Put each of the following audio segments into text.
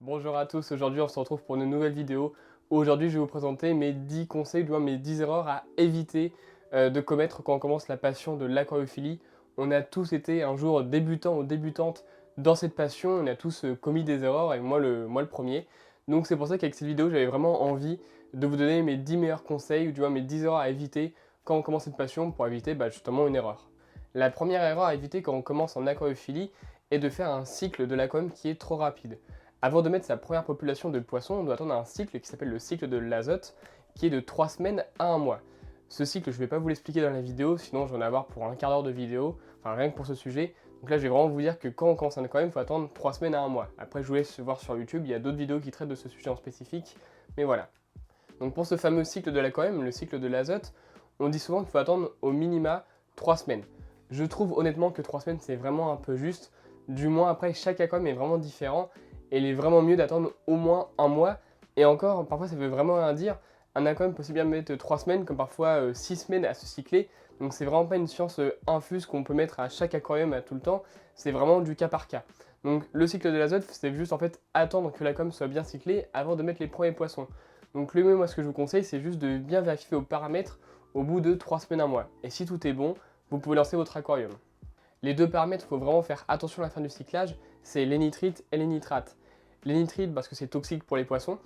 Bonjour à tous, aujourd'hui on se retrouve pour une nouvelle vidéo. Aujourd'hui je vais vous présenter mes 10 conseils, du moins mes 10 erreurs à éviter de commettre quand on commence la passion de l'aquariophilie. On a tous été un jour débutants ou débutantes dans cette passion, on a tous commis des erreurs et moi le premier. Donc c'est pour ça qu'avec cette vidéo j'avais vraiment envie de vous donner mes 10 meilleurs conseils, ou du moins mes 10 erreurs à éviter quand on commence cette passion pour éviter justement une erreur. La première erreur à éviter quand on commence en aquariophilie est de faire un cycle de l'aquarium qui est trop rapide. Avant de mettre sa première population de poissons, on doit attendre un cycle qui s'appelle le cycle de l'azote, qui est de 3 semaines à 1 mois. Ce cycle, je ne vais pas vous l'expliquer dans la vidéo, sinon j'en ai avoir pour un quart d'heure de vidéo, enfin rien que pour ce sujet. Donc là, je vais vraiment vous dire que quand on commence un aquarium, il faut attendre 3 semaines à 1 mois. Après, je vous laisse voir sur YouTube, il y a d'autres vidéos qui traitent de ce sujet en spécifique, mais voilà. Donc pour ce fameux cycle de l'aquarium, le cycle de l'azote, on dit souvent qu'il faut attendre au minima 3 semaines. Je trouve honnêtement que 3 semaines, c'est vraiment un peu juste. Du moins, après, chaque aquarium est vraiment différent. Et il est vraiment mieux d'attendre au moins 1 mois. Et encore, parfois ça veut vraiment rien dire. Un aquarium peut aussi bien mettre 3 semaines comme parfois 6 semaines à se cycler. Donc c'est vraiment pas une science infuse qu'on peut mettre à chaque aquarium à tout le temps. C'est vraiment du cas par cas. Donc le cycle de l'azote, c'est juste en fait attendre que l'aquarium soit bien cyclé avant de mettre les premiers poissons. Donc le mieux, moi ce que je vous conseille, c'est juste de bien vérifier aux paramètres au bout de 3 semaines, 1 mois. Et si tout est bon, vous pouvez lancer votre aquarium. Les deux paramètres, il faut vraiment faire attention à la fin du cyclage, c'est les nitrites et les nitrates. Les nitrites parce que c'est toxique pour les poissons,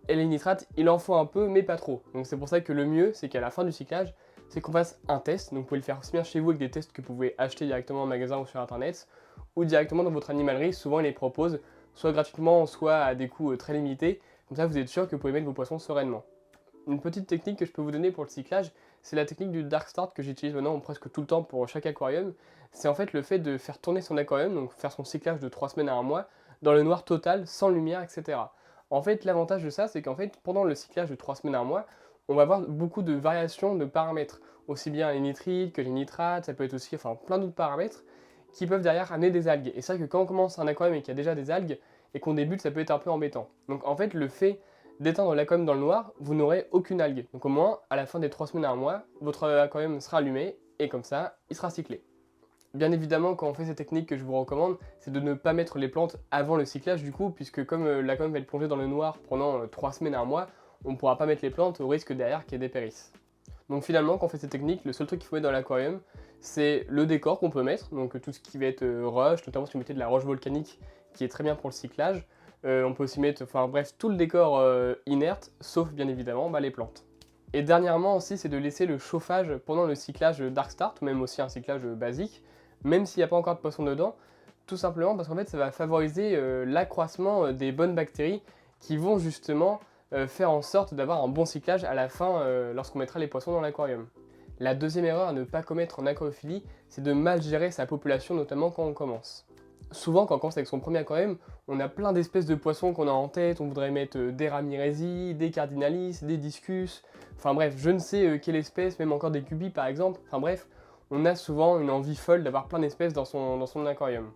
et les nitrates, il en faut un peu mais pas trop. Donc c'est pour ça que le mieux, c'est qu'à la fin du cyclage, c'est qu'on fasse un test. Donc vous pouvez le faire aussi bien chez vous avec des tests que vous pouvez acheter directement en magasin ou sur internet, ou directement dans votre animalerie. Souvent ils les proposent, soit gratuitement, soit à des coûts très limités. Comme ça vous êtes sûr que vous pouvez mettre vos poissons sereinement. Une petite technique que je peux vous donner pour le cyclage, c'est la technique du dark start que j'utilise maintenant presque tout le temps pour chaque aquarium. C'est en fait le fait de faire tourner son aquarium, donc faire son cyclage de 3 semaines à 1 mois, dans le noir total, sans lumière, etc. En fait, l'avantage de ça, c'est qu'en fait, pendant le cyclage de 3 semaines à 1 mois, on va avoir beaucoup de variations de paramètres. Aussi bien les nitrites que les nitrates, ça peut être aussi plein d'autres paramètres qui peuvent derrière amener des algues. Et c'est vrai que quand on commence un aquarium et qu'il y a déjà des algues, et qu'on débute, ça peut être un peu embêtant. Donc en fait, le fait d'éteindre l'aquarium dans le noir, vous n'aurez aucune algue. Donc au moins, à la fin des 3 semaines à 1 mois, votre aquarium sera allumé et comme ça, il sera cyclé. Bien évidemment, quand on fait cette technique que je vous recommande, c'est de ne pas mettre les plantes avant le cyclage du coup, puisque comme l'aquarium va être plongé dans le noir pendant 3 semaines à 1 mois, on ne pourra pas mettre les plantes au risque derrière qu'il y ait des dépérissent. Donc finalement, quand on fait cette technique, le seul truc qu'il faut mettre dans l'aquarium, c'est le décor qu'on peut mettre, donc tout ce qui va être roche, notamment si vous mettez de la roche volcanique, qui est très bien pour le cyclage. On peut aussi mettre, bref, tout le décor inerte, sauf bien évidemment les plantes. Et dernièrement aussi, c'est de laisser le chauffage pendant le cyclage Dark Start, ou même aussi un cyclage basique, même s'il n'y a pas encore de poisson dedans, tout simplement parce qu'en fait ça va favoriser l'accroissement des bonnes bactéries qui vont justement faire en sorte d'avoir un bon cyclage à la fin lorsqu'on mettra les poissons dans l'aquarium. La deuxième erreur à ne pas commettre en aquariophilie, c'est de mal gérer sa population, notamment quand on commence. Souvent, quand on commence avec son premier aquarium, on a plein d'espèces de poissons qu'on a en tête. On voudrait mettre des ramirezi, des cardinalis, des discus. Enfin bref, je ne sais quelle espèce, même encore des guppies par exemple. Enfin bref, on a souvent une envie folle d'avoir plein d'espèces dans son aquarium.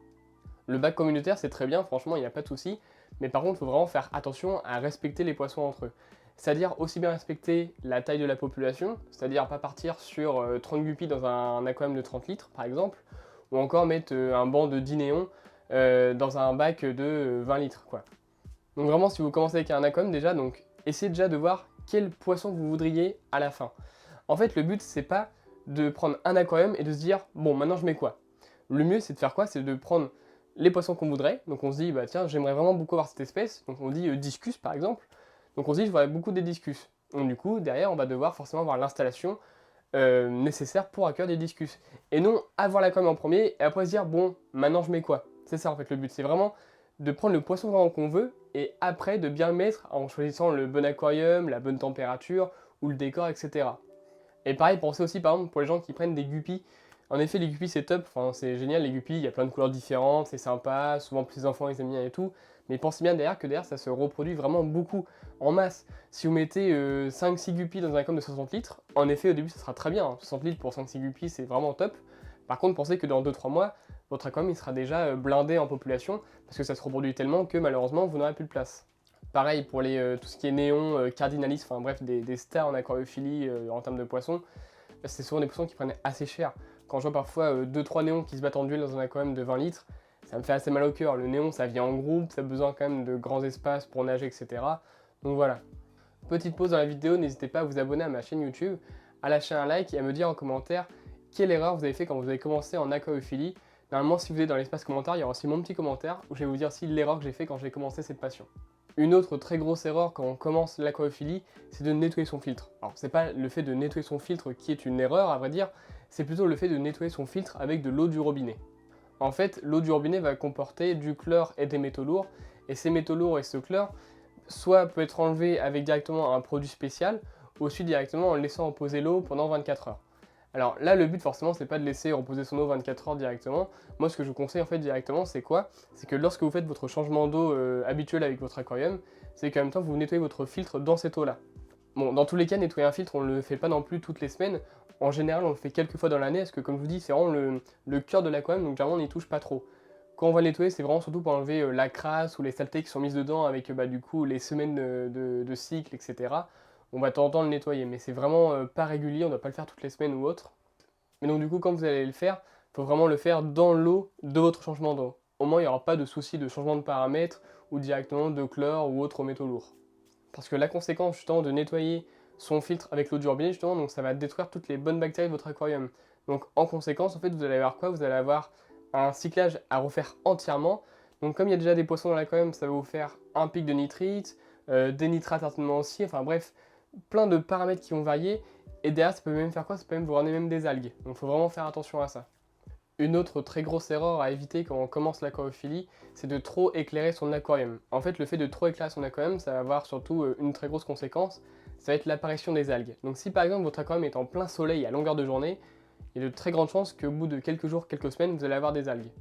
Le bac communautaire, c'est très bien, franchement, il n'y a pas de souci. Mais par contre, il faut vraiment faire attention à respecter les poissons entre eux. C'est-à-dire aussi bien respecter la taille de la population, c'est-à-dire pas partir sur 30 guppies dans un aquarium de 30 litres par exemple, ou encore mettre un banc de 10 néons dans un bac de 20 litres quoi. Donc vraiment, si vous commencez avec un aquarium déjà, donc essayez déjà de voir quel poisson vous voudriez à la fin. En fait, le but c'est pas de prendre un aquarium et de se dire bon maintenant je mets quoi. Le mieux c'est de faire quoi? C'est de prendre les poissons qu'on voudrait. Donc on se dit bah tiens j'aimerais vraiment beaucoup avoir cette espèce. Donc on dit discus par exemple. Donc on se dit je voudrais beaucoup des discus. Donc du coup derrière on va devoir forcément avoir l'installation nécessaire pour accueillir des discus. Et non avoir l'aquarium en premier et après se dire bon maintenant je mets quoi. C'est ça en fait le but. C'est vraiment de prendre le poisson vraiment qu'on veut et après de bien le mettre en choisissant le bon aquarium, la bonne température ou le décor, etc. Et pareil, pensez aussi par exemple pour les gens qui prennent des guppies. En effet, les guppies c'est top, c'est génial les guppies, il y a plein de couleurs différentes, c'est sympa, souvent plus les enfants ils aiment bien et tout. Mais pensez bien derrière que derrière ça se reproduit vraiment beaucoup, en masse. Si vous mettez 5-6 guppies dans un aquarium de 60 litres, en effet au début ça sera très bien, 60 litres pour 5-6 guppies c'est vraiment top. Par contre pensez que dans 2-3 mois, votre aquarium il sera déjà blindé en population, parce que ça se reproduit tellement que malheureusement vous n'aurez plus de place. Pareil pour tout ce qui est néon, cardinalis, enfin bref des stars en aquariophilie en termes de poissons, c'est souvent des poissons qui prennent assez cher. Quand je vois parfois 2-3 néons qui se battent en duel dans un aquarium de 20 litres, ça me fait assez mal au cœur. Le néon, ça vit en groupe, ça a besoin quand même de grands espaces pour nager, etc. Donc voilà. Petite pause dans la vidéo, n'hésitez pas à vous abonner à ma chaîne YouTube, à lâcher un like et à me dire en commentaire quelle erreur vous avez fait quand vous avez commencé en aquariophilie. Normalement, si vous êtes dans l'espace commentaire, il y aura aussi mon petit commentaire où je vais vous dire aussi l'erreur que j'ai fait quand j'ai commencé cette passion. Une autre très grosse erreur quand on commence l'aquariophilie, c'est de nettoyer son filtre. Alors, c'est pas le fait de nettoyer son filtre qui est une erreur, à vrai dire, c'est plutôt le fait de nettoyer son filtre avec de l'eau du robinet. En fait, l'eau du robinet va comporter du chlore et des métaux lourds, et ces métaux lourds et ce chlore, soit peut être enlevé avec directement un produit spécial, ou aussi directement en laissant reposer l'eau pendant 24 heures. Alors là, le but forcément, c'est pas de laisser reposer son eau 24 heures directement. Moi, ce que je vous conseille en fait directement, c'est quoi? C'est que lorsque vous faites votre changement d'eau habituel avec votre aquarium, c'est qu'en même temps, vous nettoyez votre filtre dans cette eau-là. Bon, dans tous les cas, nettoyer un filtre, on ne le fait pas non plus toutes les semaines. En général, on le fait quelques fois dans l'année, parce que comme je vous dis, c'est vraiment le cœur de l'aquarium, donc généralement, on n'y touche pas trop. Quand on va le nettoyer, c'est vraiment surtout pour enlever la crasse ou les saletés qui sont mises dedans avec du coup les semaines de cycle, etc. On va de temps en temps le nettoyer, mais c'est vraiment pas régulier, on ne doit pas le faire toutes les semaines ou autre. Mais donc du coup, quand vous allez le faire, il faut vraiment le faire dans l'eau de votre changement d'eau. Au moins, il n'y aura pas de souci de changement de paramètres ou directement de chlore ou autres métaux lourds. Parce que la conséquence justement de nettoyer son filtre avec l'eau du robinet, justement, donc ça va détruire toutes les bonnes bactéries de votre aquarium. Donc en conséquence, en fait, vous allez avoir quoi? Vous allez avoir un cyclage à refaire entièrement. Donc comme il y a déjà des poissons dans l'aquarium, ça va vous faire un pic de nitrite, des nitrates certainement aussi, enfin bref, plein de paramètres qui vont varier. Et derrière, ça peut même faire quoi? Ça peut même vous ramener même des algues. Donc il faut vraiment faire attention à ça. Une autre très grosse erreur à éviter quand on commence l'aquariophilie, c'est de trop éclairer son aquarium. En fait, le fait de trop éclairer son aquarium, ça va avoir surtout une très grosse conséquence, ça va être l'apparition des algues. Donc si par exemple votre aquarium est en plein soleil à longueur de journée, il y a de très grandes chances qu'au bout de quelques jours, quelques semaines, vous allez avoir des algues.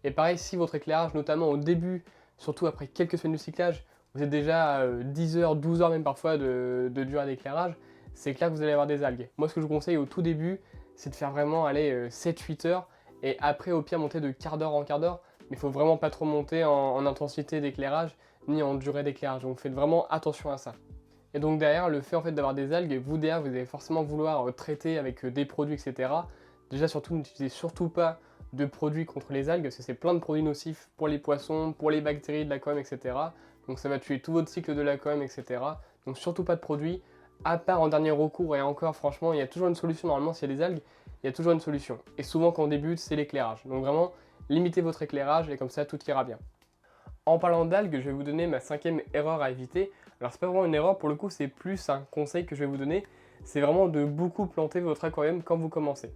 Et pareil, si votre éclairage, notamment au début, surtout après quelques semaines de cyclage, vous êtes déjà à 10 heures, 12 heures même parfois de durée d'éclairage, c'est clair que vous allez avoir des algues. Moi, ce que je vous conseille au tout début, c'est de faire vraiment aller 7-8 heures, et après au pire monter de quart d'heure en quart d'heure, mais il faut vraiment pas trop monter en intensité d'éclairage ni en durée d'éclairage, donc faites vraiment attention à ça. Et donc derrière, le fait en fait d'avoir des algues, vous derrière vous allez forcément vouloir traiter avec des produits, etc. Déjà surtout n'utilisez surtout pas de produits contre les algues, parce que c'est plein de produits nocifs pour les poissons, pour les bactéries de l'aquarium, etc. Donc ça va tuer tout votre cycle de l'aquarium, etc. Donc surtout pas de produits, à part en dernier recours, et encore franchement, il y a toujours une solution normalement s'il y a des algues, il y a toujours une solution. Et souvent quand on débute, c'est l'éclairage. Donc vraiment, limitez votre éclairage et comme ça, tout ira bien. En parlant d'algues, je vais vous donner ma 5e erreur à éviter. Alors c'est pas vraiment une erreur, pour le coup, c'est plus un conseil que je vais vous donner. C'est vraiment de beaucoup planter votre aquarium quand vous commencez.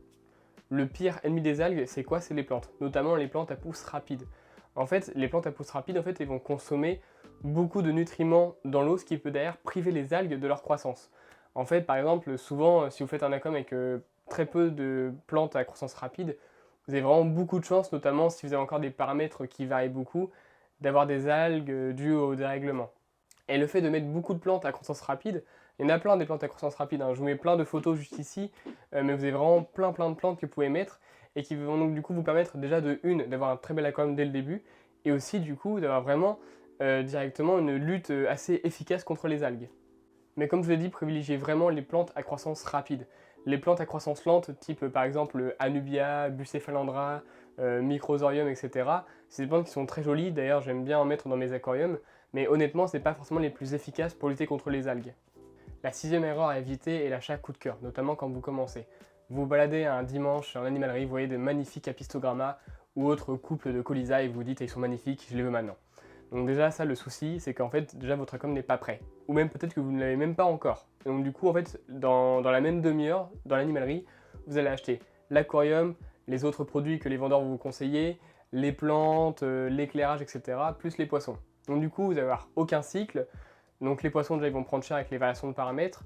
Le pire ennemi des algues, c'est quoi? C'est les plantes, notamment les plantes à pousse rapide. En fait, les plantes à pousse rapide, en fait, elles vont consommer beaucoup de nutriments dans l'eau, ce qui peut d'ailleurs priver les algues de leur croissance. En fait, par exemple, souvent, si vous faites un aquarium avec très peu de plantes à croissance rapide, vous avez vraiment beaucoup de chance, notamment si vous avez encore des paramètres qui varient beaucoup, d'avoir des algues dues au dérèglement. Et le fait de mettre beaucoup de plantes à croissance rapide, il y en a plein des plantes à croissance rapide, hein. Je vous mets plein de photos juste ici, mais vous avez vraiment plein de plantes que vous pouvez mettre et qui vont donc du coup vous permettre déjà d'avoir un très bel aquarium dès le début et aussi du coup d'avoir vraiment directement une lutte assez efficace contre les algues. Mais comme je vous l'ai dit, privilégiez vraiment les plantes à croissance rapide. Les plantes à croissance lente, type par exemple Anubia, Bucephalandra, Microsorium, etc. C'est des plantes qui sont très jolies, d'ailleurs j'aime bien en mettre dans mes aquariums, mais honnêtement, ce n'est pas forcément les plus efficaces pour lutter contre les algues. La 6e erreur à éviter est l'achat coup de cœur, notamment quand vous commencez. Vous vous baladez un dimanche en animalerie, vous voyez de magnifiques apistogramma ou autres couples de colyza et vous vous dites ils sont magnifiques, je les veux maintenant. Donc déjà ça, le souci, c'est qu'en fait déjà votre aquarium n'est pas prêt. Ou même peut-être que vous ne l'avez même pas encore. Et donc du coup en fait dans la même demi-heure, dans l'animalerie, vous allez acheter l'aquarium, les autres produits que les vendeurs vont vous conseiller, les plantes, l'éclairage, etc. plus les poissons. Donc du coup, vous allez avoir aucun cycle. Donc les poissons déjà ils vont prendre cher avec les variations de paramètres.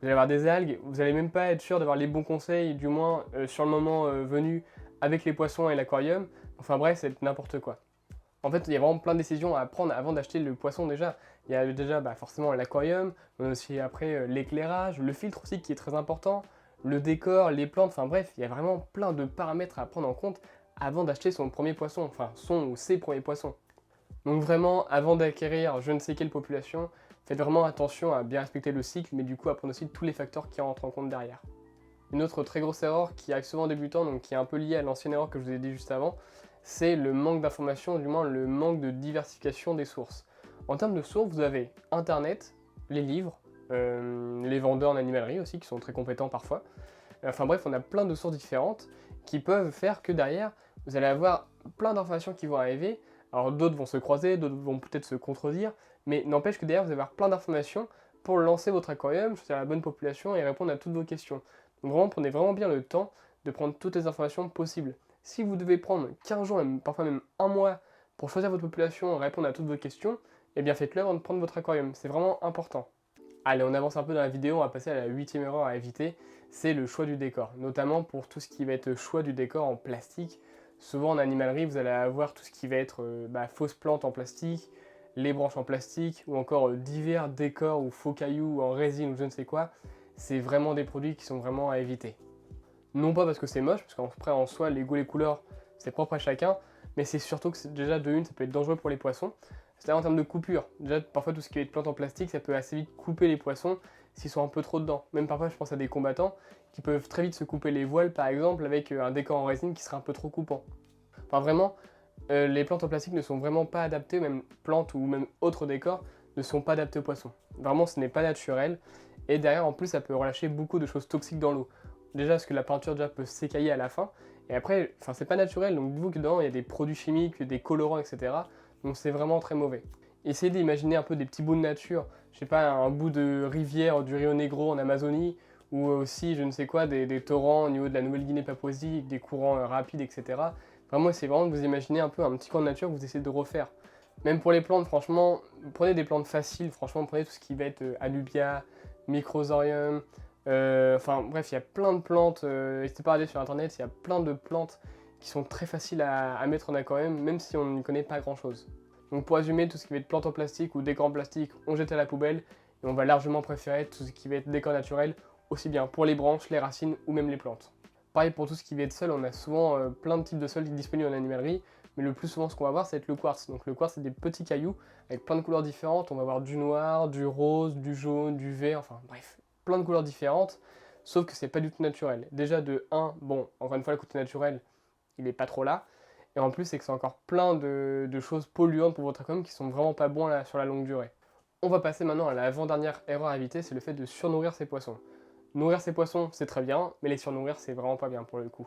Vous allez avoir des algues, vous n'allez même pas être sûr d'avoir les bons conseils, du moins sur le moment venu avec les poissons et l'aquarium. Enfin bref, c'est n'importe quoi. En fait, il y a vraiment plein de décisions à prendre avant d'acheter le poisson déjà. Il y a déjà forcément l'aquarium, mais aussi après l'éclairage, le filtre aussi qui est très important, le décor, les plantes, enfin bref, il y a vraiment plein de paramètres à prendre en compte avant d'acheter son premier poisson, enfin son ou ses premiers poissons. Donc vraiment, avant d'acquérir je ne sais quelle population, faites vraiment attention à bien respecter le cycle, mais du coup à prendre aussi tous les facteurs qui rentrent en compte derrière. Une autre très grosse erreur qui arrive souvent en débutant, donc qui est un peu liée à l'ancienne erreur que je vous ai dit juste avant, c'est le manque d'informations, du moins le manque de diversification des sources. En termes de sources, vous avez Internet, les livres, les vendeurs en animalerie aussi, qui sont très compétents parfois. Enfin bref, on a plein de sources différentes qui peuvent faire que derrière, vous allez avoir plein d'informations qui vont arriver. Alors d'autres vont se croiser, d'autres vont peut-être se contredire, mais n'empêche que derrière, vous allez avoir plein d'informations pour lancer votre aquarium, choisir la bonne population et répondre à toutes vos questions. Donc vraiment, prenez vraiment bien le temps de prendre toutes les informations possibles. Si vous devez prendre 15 jours, parfois même un mois, pour choisir votre population et répondre à toutes vos questions, eh bien faites-le avant de prendre votre aquarium, c'est vraiment important. Allez, on avance un peu dans la vidéo, on va passer à la 8e erreur à éviter, c'est le choix du décor. Notamment pour tout ce qui va être choix du décor en plastique. Souvent en animalerie, vous allez avoir tout ce qui va être fausses plantes en plastique, les branches en plastique, ou encore divers décors ou faux cailloux en résine ou je ne sais quoi. C'est vraiment des produits qui sont vraiment à éviter. Non pas parce que c'est moche, parce qu'en soi, les goûts, les couleurs, c'est propre à chacun, mais c'est surtout que déjà de une, ça peut être dangereux pour les poissons. C'est-à-dire en termes de coupure. Déjà, parfois, tout ce qui est plantes en plastique, ça peut assez vite couper les poissons s'ils sont un peu trop dedans. Même parfois, je pense à des combattants qui peuvent très vite se couper les voiles, par exemple, avec un décor en résine qui serait un peu trop coupant. Enfin, vraiment, les plantes en plastique ne sont vraiment pas adaptées, même plantes ou même autres décors, ne sont pas adaptés aux poissons. Vraiment, ce n'est pas naturel. Et derrière, en plus, ça peut relâcher beaucoup de choses toxiques dans l'eau. Déjà, parce que la peinture déjà peut s'écailler à la fin. Et après, c'est pas naturel, donc dites-vous que dedans, il y a des produits chimiques, des colorants, etc. Donc c'est vraiment très mauvais. Essayez d'imaginer un peu des petits bouts de nature, je sais pas, un bout de rivière du Rio Negro en Amazonie, ou aussi, je ne sais quoi, des torrents au niveau de la Nouvelle-Guinée-Papouasie, des courants rapides, etc. Vraiment, essayez vraiment de vous imaginer un peu un petit coin de nature que vous essayez de refaire. Même pour les plantes, franchement, prenez des plantes faciles, franchement, prenez tout ce qui va être Alubia, Microsorium, enfin bref, il y a plein de plantes, n'hésitez pas à aller sur internet, il y a plein de plantes qui sont très faciles à mettre en aquarium, même si on n'y connaît pas grand chose. Donc pour résumer, tout ce qui va être plantes en plastique ou décor en plastique, on jette à la poubelle, et on va largement préférer tout ce qui va être décor naturel, aussi bien pour les branches, les racines ou même les plantes. Pareil pour tout ce qui va être sol, on a souvent plein de types de sols disponibles en animalerie, mais le plus souvent ce qu'on va voir, c'est être le quartz. Donc le quartz, c'est des petits cailloux avec plein de couleurs différentes, on va avoir du noir, du rose, du jaune, du vert, enfin bref, plein de couleurs différentes, sauf que c'est pas du tout naturel. Déjà de 1, bon, encore une fois le côté naturel, il est pas trop là, et en plus c'est que c'est encore plein de choses polluantes pour votre aquarium qui sont vraiment pas bons là, sur la longue durée. On va passer maintenant à l'avant-dernière erreur à éviter, c'est le fait de surnourrir ses poissons. Nourrir ses poissons, c'est très bien, mais les surnourrir, c'est vraiment pas bien pour le coup.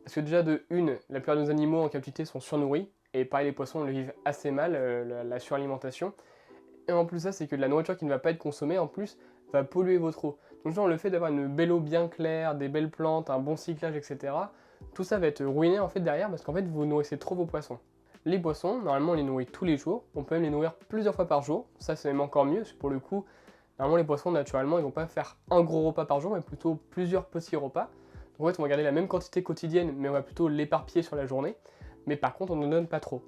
Parce que déjà de une, la plupart de nos animaux en captivité sont surnourris, et pareil les poissons le vivent assez mal, la suralimentation. Et en plus ça, c'est que de la nourriture qui ne va pas être consommée, en plus, va polluer votre eau. Donc genre le fait d'avoir une belle eau bien claire, des belles plantes, un bon cyclage, etc., tout ça va être ruiné en fait derrière parce qu'en fait vous nourrissez trop vos poissons. Les poissons, normalement on les nourrit tous les jours, on peut même les nourrir plusieurs fois par jour, ça c'est même encore mieux, pour le coup, normalement les poissons naturellement ils vont pas faire un gros repas par jour mais plutôt plusieurs petits repas. Donc en fait on va garder la même quantité quotidienne mais on va plutôt l'éparpiller sur la journée, mais par contre on ne donne pas trop.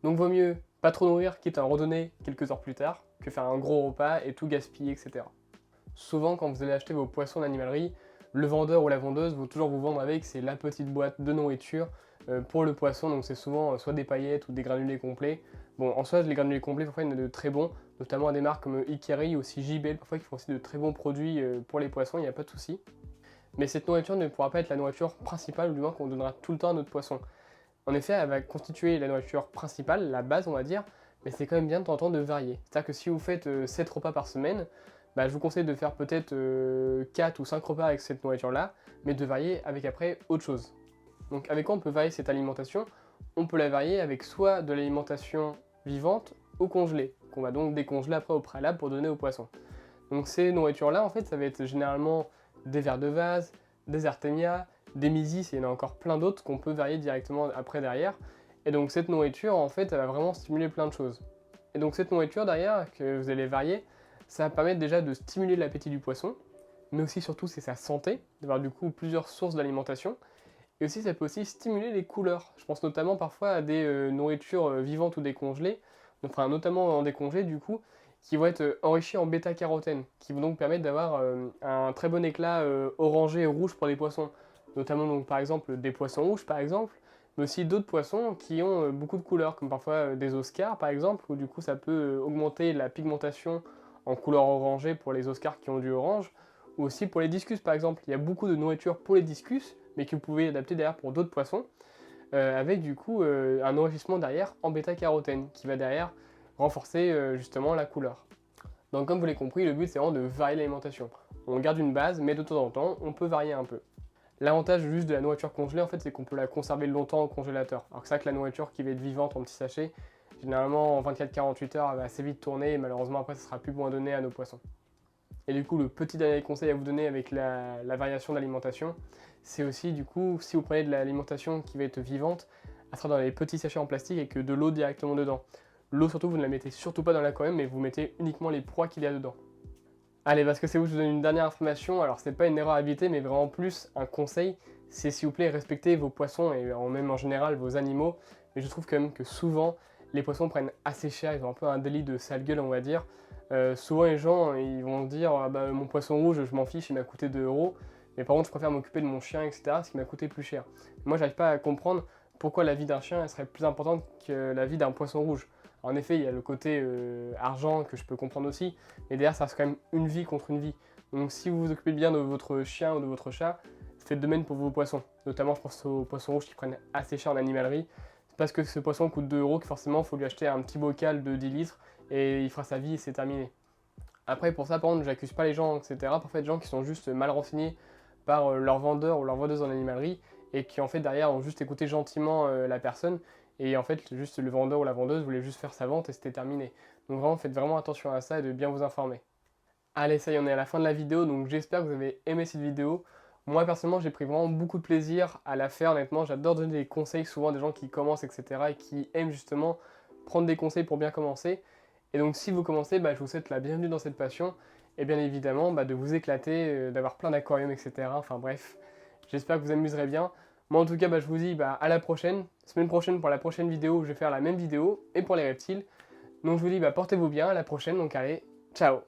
Donc vaut mieux pas trop nourrir, quitte à en redonner quelques heures plus tard, que faire un gros repas et tout gaspiller, etc. Souvent, quand vous allez acheter vos poissons d'animalerie, le vendeur ou la vendeuse vont toujours vous vendre avec, c'est la petite boîte de nourriture pour le poisson, donc c'est souvent soit des paillettes ou des granulés complets. Bon, en soi, les granulés complets, parfois, il y en a de très bons, notamment à des marques comme Ikeri ou aussi JBL, parfois, qui font aussi de très bons produits pour les poissons, il n'y a pas de souci. Mais cette nourriture ne pourra pas être la nourriture principale, ou du moins qu'on donnera tout le temps à notre poisson. En effet, elle va constituer la nourriture principale, la base on va dire, mais c'est quand même bien de temps en temps de varier. C'est-à-dire que si vous faites 7 repas par semaine, je vous conseille de faire peut-être 4 ou 5 repas avec cette nourriture-là, mais de varier avec après autre chose. Donc avec quoi on peut varier cette alimentation? On peut la varier avec soit de l'alimentation vivante ou congelée, qu'on va donc décongeler après au préalable pour donner aux poissons. Donc ces nourritures-là, en fait, ça va être généralement des vers de vase, des artémias, des mysis, et il y en a encore plein d'autres qu'on peut varier directement après derrière. Et donc cette nourriture, en fait, elle va vraiment stimuler plein de choses. Et donc cette nourriture derrière, que vous allez varier, ça va permettre déjà de stimuler l'appétit du poisson, mais aussi surtout c'est sa santé, d'avoir du coup plusieurs sources d'alimentation. Et aussi ça peut aussi stimuler les couleurs. Je pense notamment parfois à des nourritures vivantes ou décongelées, enfin notamment en décongelé du coup, qui vont être enrichies en bêta-carotène, qui vont donc permettre d'avoir un très bon éclat orangé et rouge pour les poissons. Notamment donc par exemple des poissons rouges par exemple, mais aussi d'autres poissons qui ont beaucoup de couleurs, comme parfois des Oscars par exemple, où du coup ça peut augmenter la pigmentation en couleur orangée pour les Oscars qui ont du orange, ou aussi pour les discus par exemple. Il y a beaucoup de nourriture pour les discus, mais que vous pouvez adapter derrière pour d'autres poissons. avec du coup un enrichissement derrière en bêta-carotène qui va derrière renforcer justement la couleur. Donc comme vous l'avez compris, le but c'est vraiment de varier l'alimentation. On garde une base, mais de temps en temps, on peut varier un peu. L'avantage juste de la nourriture congelée, en fait, c'est qu'on peut la conserver longtemps au congélateur. Alors que c'est vrai que la nourriture qui va être vivante en petits sachets, généralement en 24-48 heures, elle va assez vite tourner et malheureusement après, ça sera plus bon à donner à nos poissons. Et du coup, le petit dernier conseil à vous donner avec la variation d'alimentation, c'est aussi du coup, si vous prenez de l'alimentation qui va être vivante, elle sera dans les petits sachets en plastique avec de l'eau directement dedans. L'eau surtout, vous ne la mettez surtout pas dans l'aquarium, mais vous mettez uniquement les proies qu'il y a dedans. Allez, parce que c'est où je vous donne une dernière information, alors c'est pas une erreur à éviter, mais vraiment plus un conseil, c'est s'il vous plaît, respectez vos poissons et même en général vos animaux, mais je trouve quand même que souvent, les poissons prennent assez cher, ils ont un peu un délit de sale gueule, on va dire. Souvent les gens, ils vont dire, ah bah, mon poisson rouge, je m'en fiche, il m'a coûté 2 euros, mais par contre, je préfère m'occuper de mon chien, etc., ce qui m'a coûté plus cher. Moi, j'arrive pas à comprendre pourquoi la vie d'un chien, elle serait plus importante que la vie d'un poisson rouge. En effet, il y a le côté argent que je peux comprendre aussi, mais derrière, ça reste quand même une vie contre une vie. Donc si vous vous occupez bien de votre chien ou de votre chat, faites de même pour vos poissons. Notamment, je pense aux poissons rouges qui prennent assez cher en animalerie. C'est parce que ce poisson coûte 2 euros que forcément, il faut lui acheter un petit bocal de 10 litres et il fera sa vie et c'est terminé. Après, pour ça, par contre, j'accuse pas les gens, etc. Parfois, il y a des gens qui sont juste mal renseignés par leur vendeur ou leur vendeuse en animalerie et qui, en fait, derrière, ont juste écouté gentiment la personne. Et en fait, juste le vendeur ou la vendeuse voulait juste faire sa vente et c'était terminé. Donc vraiment, faites vraiment attention à ça et de bien vous informer. Allez, ça y est, on est à la fin de la vidéo, donc j'espère que vous avez aimé cette vidéo. Moi, personnellement, j'ai pris vraiment beaucoup de plaisir à la faire, honnêtement. J'adore donner des conseils souvent à des gens qui commencent, etc. et qui aiment justement prendre des conseils pour bien commencer. Et donc, si vous commencez, je vous souhaite la bienvenue dans cette passion. Et bien évidemment, de vous éclater, d'avoir plein d'aquariums, etc. Enfin bref, j'espère que vous amuserez bien. Moi, en tout cas, je vous dis à la prochaine. Semaine prochaine pour la prochaine vidéo, je vais faire la même vidéo et pour les reptiles. Donc, je vous dis, portez-vous bien, à la prochaine. Donc, allez, ciao!